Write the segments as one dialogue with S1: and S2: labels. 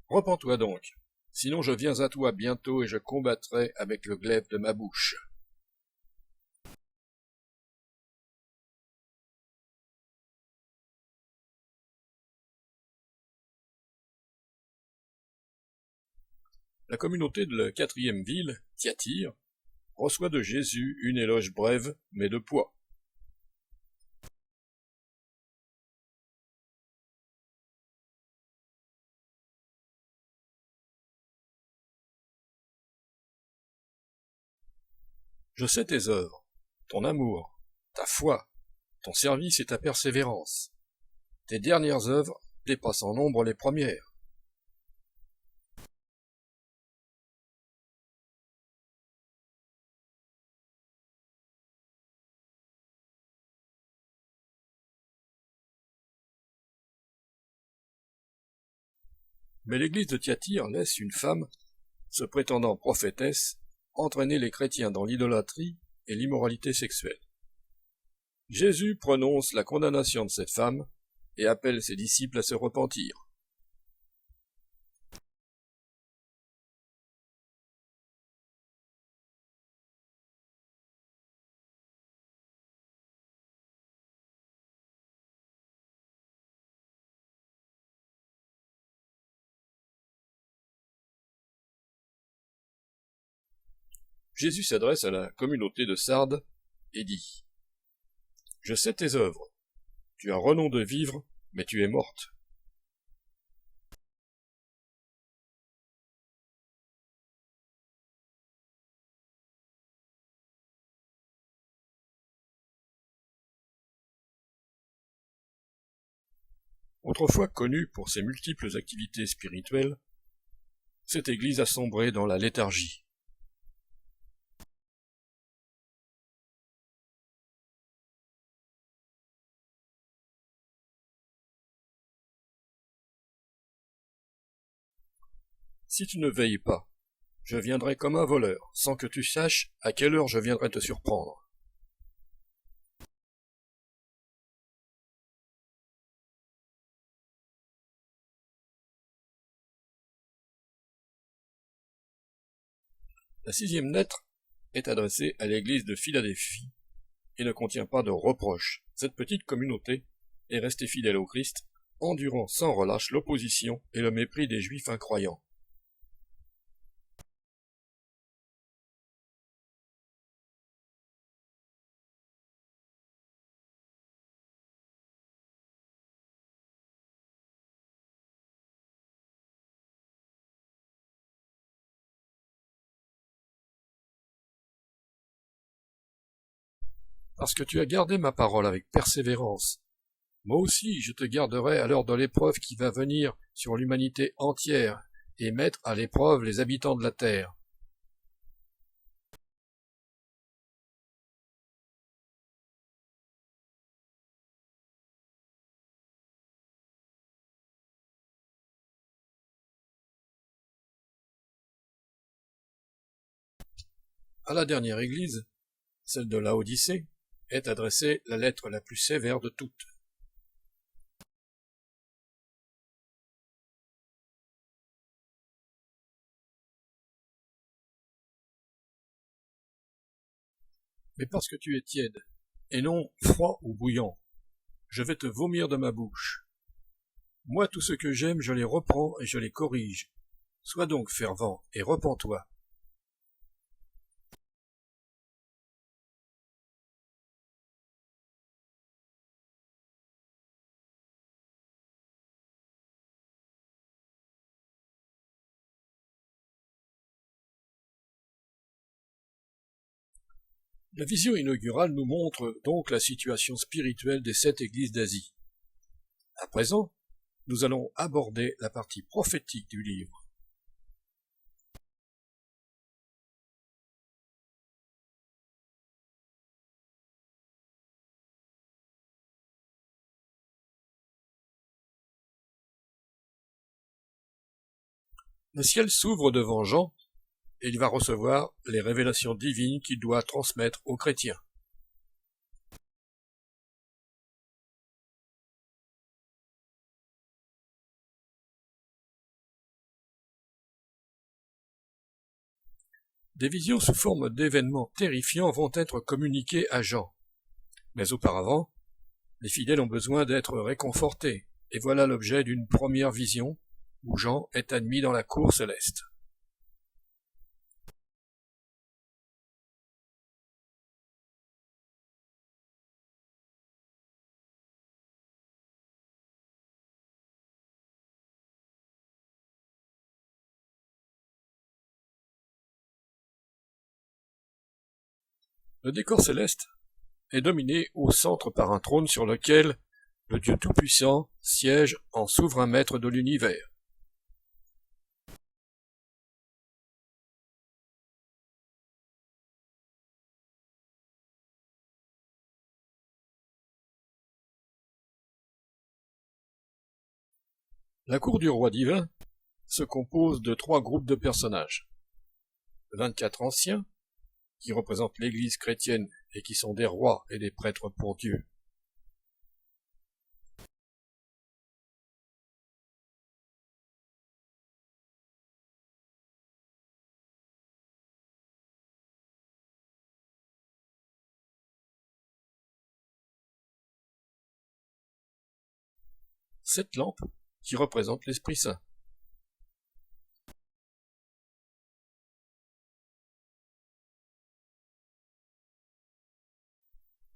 S1: Repens-toi donc, sinon je viens à toi bientôt et je combattrai avec le glaive de ma bouche. La communauté de la quatrième ville, Thyatire, reçoit de Jésus une éloge brève, mais de poids. Je sais tes œuvres, ton amour, ta foi, ton service et ta persévérance. Tes dernières œuvres dépassent en nombre les premières. Mais l'église de Thyatire laisse une femme, se prétendant prophétesse, entraîner les chrétiens dans l'idolâtrie et l'immoralité sexuelle. Jésus prononce la condamnation de cette femme et appelle ses disciples à se repentir. Jésus s'adresse à la communauté de Sardes et dit : « Je sais tes œuvres. Tu as renom de vivre, mais tu es morte. Autrefois connue pour ses multiples activités spirituelles, cette église a sombré dans la léthargie. Si tu ne veilles pas, je viendrai comme un voleur, sans que tu saches à quelle heure je viendrai te surprendre. La sixième lettre est adressée à l'église de Philadelphie et ne contient pas de reproches. Cette petite communauté est restée fidèle au Christ, endurant sans relâche l'opposition et le mépris des Juifs incroyants. Parce que tu as gardé ma parole avec persévérance, moi aussi je te garderai à l'heure de l'épreuve qui va venir sur l'humanité entière et mettre à l'épreuve les habitants de la terre. À la dernière église, celle de Laodicée, est adressée la lettre la plus sévère de toutes. Mais parce que tu es tiède, et non froid ou bouillant, je vais te vomir de ma bouche. Moi, tout ce que j'aime, je les reprends et je les corrige. Sois donc fervent et repens-toi. La vision inaugurale nous montre donc la situation spirituelle des 7 églises d'Asie. À présent, nous allons aborder la partie prophétique du livre. Le ciel s'ouvre devant Jean et il va recevoir les révélations divines qu'il doit transmettre aux chrétiens. Des visions sous forme d'événements terrifiants vont être communiquées à Jean. Mais auparavant, les fidèles ont besoin d'être réconfortés, et voilà l'objet d'une première vision, où Jean est admis dans la cour céleste. Le décor céleste est dominé au centre par un trône sur lequel le Dieu Tout-Puissant siège en souverain maître de l'univers. La cour du roi divin se compose de 3 groupes de personnages. 24 anciens, qui représentent l'Église chrétienne et qui sont des rois et des prêtres pour Dieu. Sept lampes qui représentent l'Esprit Saint.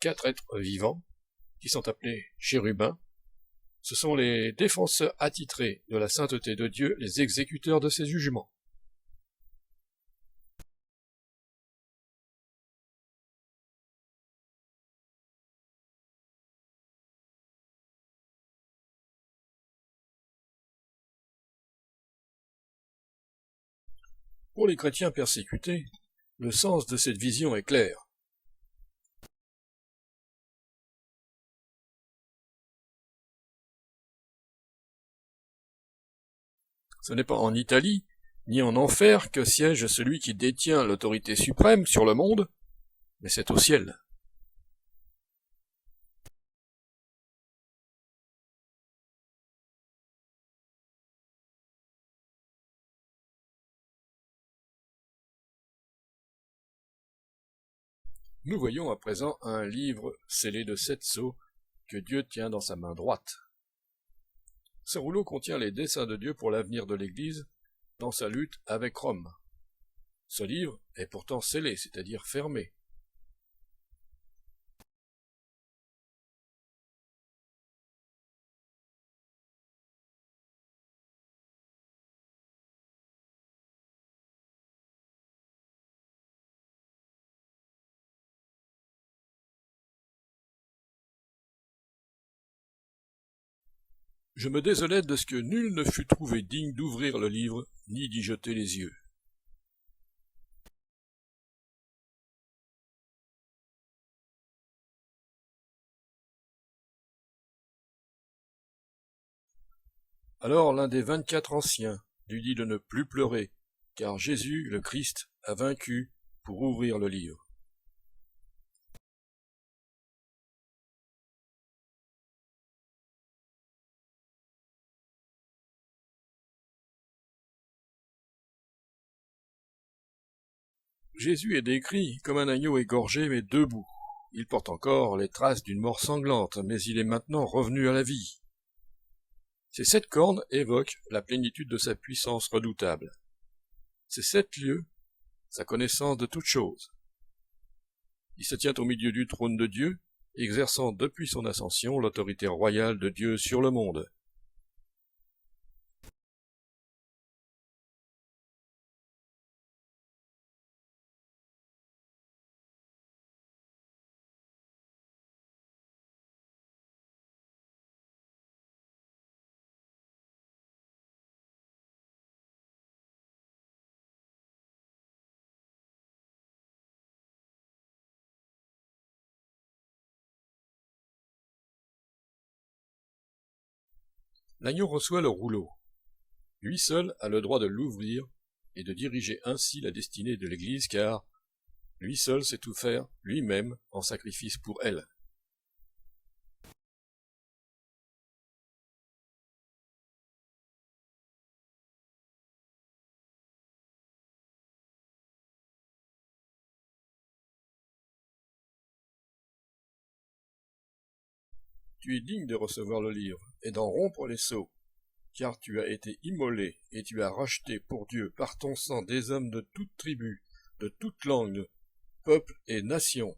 S1: 4 êtres vivants, qui sont appelés chérubins. Ce sont les défenseurs attitrés de la sainteté de Dieu, les exécuteurs de ses jugements. Pour les chrétiens persécutés, le sens de cette vision est clair. Ce n'est pas en Italie, ni en enfer que siège celui qui détient l'autorité suprême sur le monde, mais c'est au ciel. Nous voyons à présent un livre scellé de 7 sceaux que Dieu tient dans sa main droite. Ce rouleau contient les desseins de Dieu pour l'avenir de l'Église dans sa lutte avec Rome. Ce livre est pourtant scellé, c'est-à-dire fermé. Je me désolais de ce que nul ne fut trouvé digne d'ouvrir le livre, ni d'y jeter les yeux. Alors l'un des 24 anciens lui dit de ne plus pleurer, car Jésus, le Christ, a vaincu pour ouvrir le livre. Jésus est décrit comme un agneau égorgé mais debout. Il porte encore les traces d'une mort sanglante, mais il est maintenant revenu à la vie. Ces 7 cornes évoquent la plénitude de sa puissance redoutable. Ces 7 lieux, sa connaissance de toutes choses. Il se tient au milieu du trône de Dieu, exerçant depuis son ascension l'autorité royale de Dieu sur le monde. L'agneau reçoit le rouleau. Lui seul a le droit de l'ouvrir et de diriger ainsi la destinée de l'Église, car lui seul sait tout faire lui-même en sacrifice pour elle. tu es digne de recevoir le livre et d'en rompre les sceaux, car tu as été immolé et tu as racheté pour Dieu par ton sang des hommes de toute tribu, de toute langue, peuple et nation.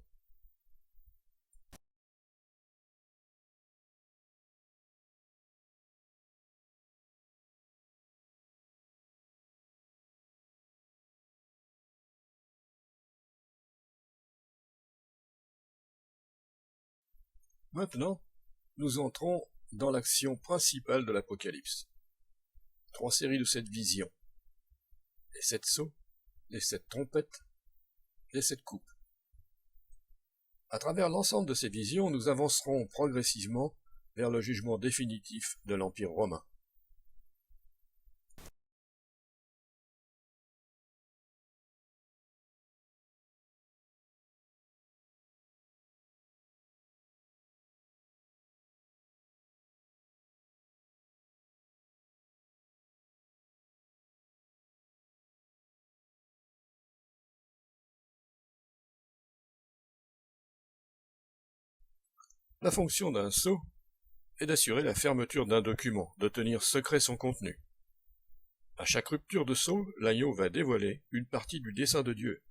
S1: Maintenant, nous entrons dans l'action principale de l'Apocalypse. 3 séries de 7 visions. Les 7 sceaux, les 7 trompettes, les 7 coupes. À travers l'ensemble de ces visions, nous avancerons progressivement vers le jugement définitif de l'Empire romain. La fonction d'un sceau est d'assurer la fermeture d'un document, de tenir secret son contenu. À chaque rupture de sceau, l'agneau va dévoiler une partie du dessein de Dieu.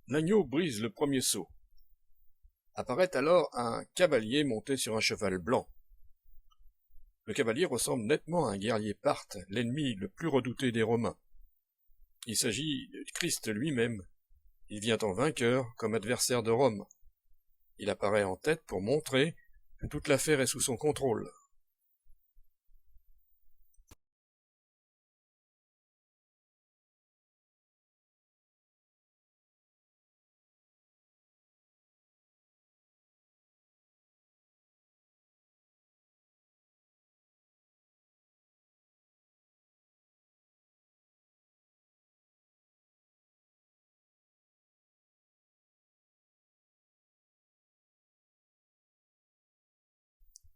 S1: L'agneau brise le premier sceau. Apparaît alors un cavalier monté sur un cheval blanc. Le cavalier ressemble nettement à un guerrier parthe, l'ennemi le plus redouté des Romains. Il s'agit de Christ lui-même. Il vient en vainqueur comme adversaire de Rome. Il apparaît en tête pour montrer que toute l'affaire est sous son contrôle.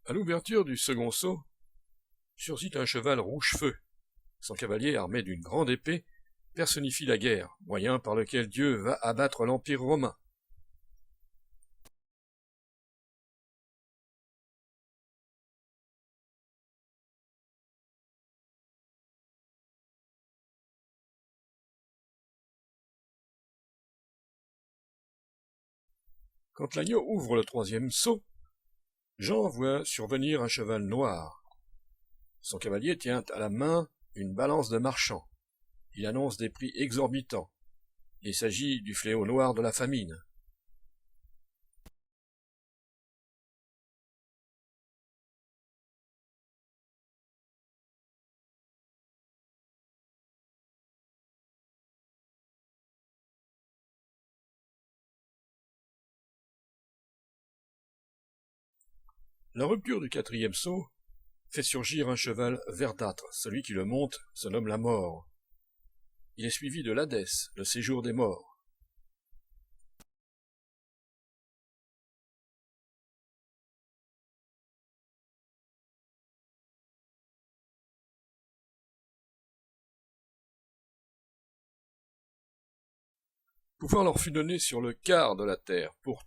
S1: À l'ouverture du second sceau, surgit un cheval rouge-feu. Son cavalier, armé d'une grande épée, personnifie la guerre, moyen par lequel Dieu va abattre l'Empire romain. Quand l'agneau ouvre le troisième sceau, Jean voit survenir un cheval noir. Son cavalier tient à la main une balance de marchand. Il annonce des prix exorbitants. Il s'agit du fléau noir de la famine. La rupture du quatrième sceau fait surgir un cheval verdâtre. Celui qui le monte se nomme la mort. Il est suivi de l'Hadès, le séjour des morts. Pouvoir leur fut donné sur le quart de la terre pour tuer